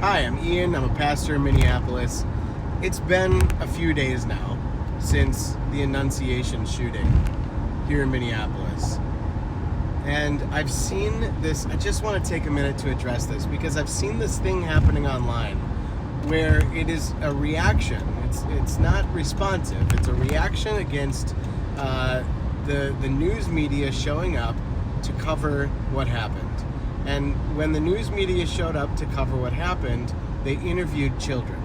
Hi, I'm Ian. I'm a pastor in Minneapolis. It's been a few days now since the Annunciation shooting here in Minneapolis. And I've seen this, I just want to take a minute to address this because I've seen this thing happening online where it is a reaction. It's not responsive. It's a reaction against the news media showing up to cover what happened. And when the news media showed up to cover what happened, they interviewed children.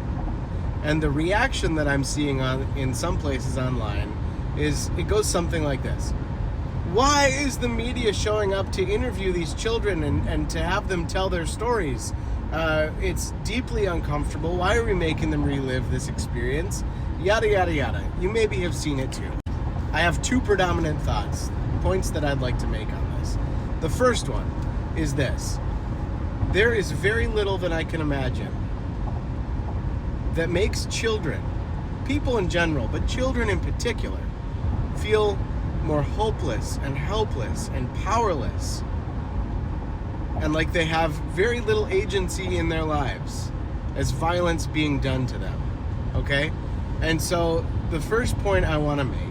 And the reaction that I'm seeing in some places online is, it goes something like this. Why is the media showing up to interview these children and to have them tell their stories? It's deeply uncomfortable. Why are we making them relive this experience? Yada, yada, yada. You maybe have seen it too. I have two predominant points that I'd like to make on this. The first one is this. There is very little that I can imagine that makes children, people in general, but children in particular, feel more hopeless and helpless and powerless and like they have very little agency in their lives as violence being done to them, okay? And so the first point I want to make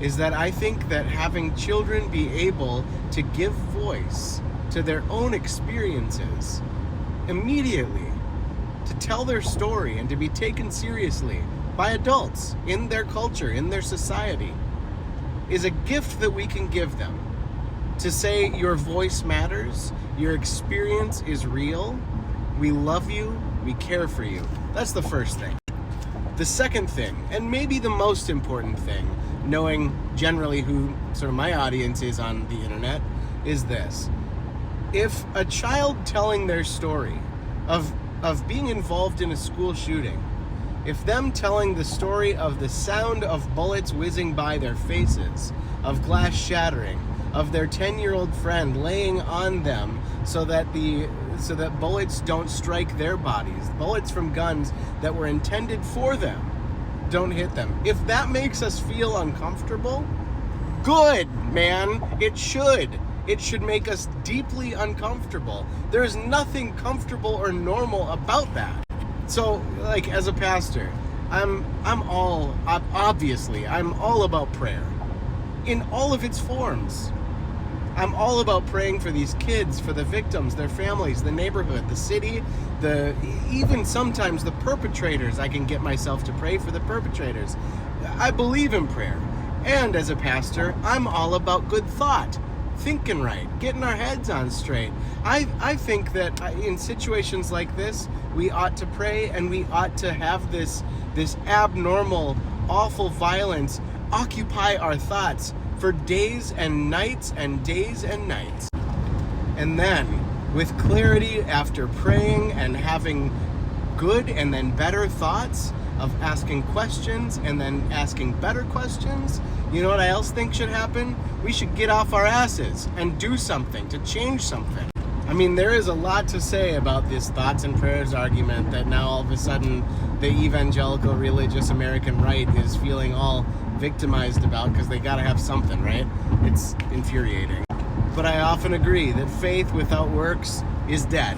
is that I think that having children be able to give voice to their own experiences immediately, to tell their story and to be taken seriously by adults in their culture, in their society, is a gift that we can give them. To say your voice matters, your experience is real, we love you, we care for you. That's the first thing. The second thing, and maybe the most important thing, knowing generally who sort of my audience is on the internet, is this. If a child telling their story of being involved in a school shooting, if them telling the story of the sound of bullets whizzing by their faces, of glass shattering, of their 10-year-old friend laying on them so that bullets don't strike their bodies, bullets from guns that were intended for them don't hit them. If that makes us feel uncomfortable, good, man. It should. It should make us deeply uncomfortable. There is nothing comfortable or normal about that. So, like, as a pastor, I'm all about prayer in all of its forms. I'm all about praying for these kids, for the victims, their families, the neighborhood, the city, even sometimes the perpetrators. I can get myself to pray for the perpetrators. I believe in prayer. And as a pastor, I'm all about good thought, thinking right, getting our heads on straight. I think that in situations like this, we ought to pray and we ought to have this abnormal, awful violence occupy our thoughts for days and nights and days and nights. And then, with clarity after praying and having good and then better thoughts of asking questions and then asking better questions, you know what I else think should happen? We should get off our asses and do something to change something. I mean, there is a lot to say about this thoughts and prayers argument that now all of a sudden the evangelical religious American right is feeling all victimized about because they gotta have something, right? It's infuriating. But I often agree that faith without works is dead.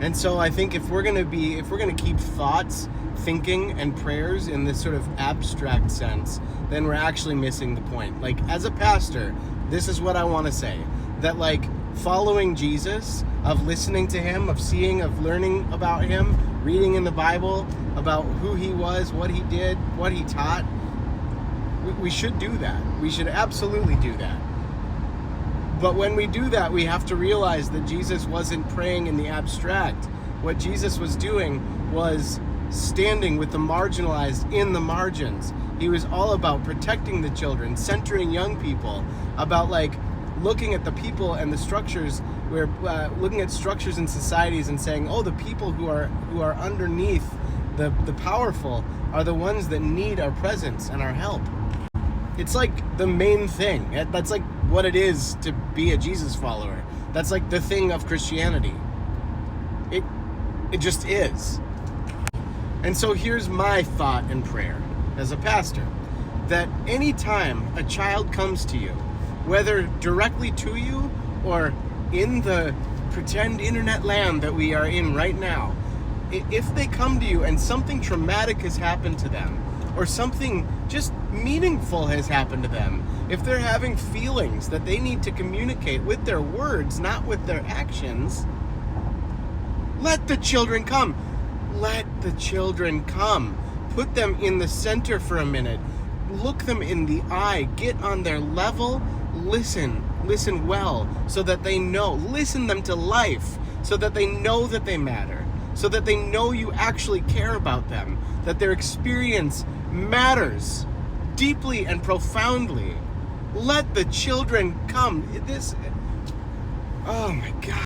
And so I think if we're gonna keep thoughts, thinking, and prayers in this sort of abstract sense, then we're actually missing the point. Like, as a pastor, this is what I want to say. That, like, following Jesus, of listening to him, of seeing, of learning about him, reading in the Bible about who he was, what he did, what he taught, we should do that. We should absolutely do that. But when we do that, we have to realize that Jesus wasn't praying in the abstract. What Jesus was doing was standing with the marginalized in the margins. He was all about protecting the children, centering young people, about like looking at the people and the structures, we're looking at structures in societies and saying, oh, the people who are underneath the powerful are the ones that need our presence and our help. It's like the main thing. That's like what it is to be a Jesus follower. That's like the thing of Christianity. It just is. And so here's my thought and prayer as a pastor, that anytime a child comes to you, whether directly to you or in the pretend internet land that we are in right now, if they come to you and something traumatic has happened to them, or something just meaningful has happened to them, if they're having feelings that they need to communicate with their words, not with their actions, let the children come. Let the children come. Put them in the center for a minute. Look them in the eye. Get on their level. Listen well, so that they know. Listen them to life, so that they know that they matter, so that they know you actually care about them, that their experience matters deeply and profoundly. Let the children come. Oh my God.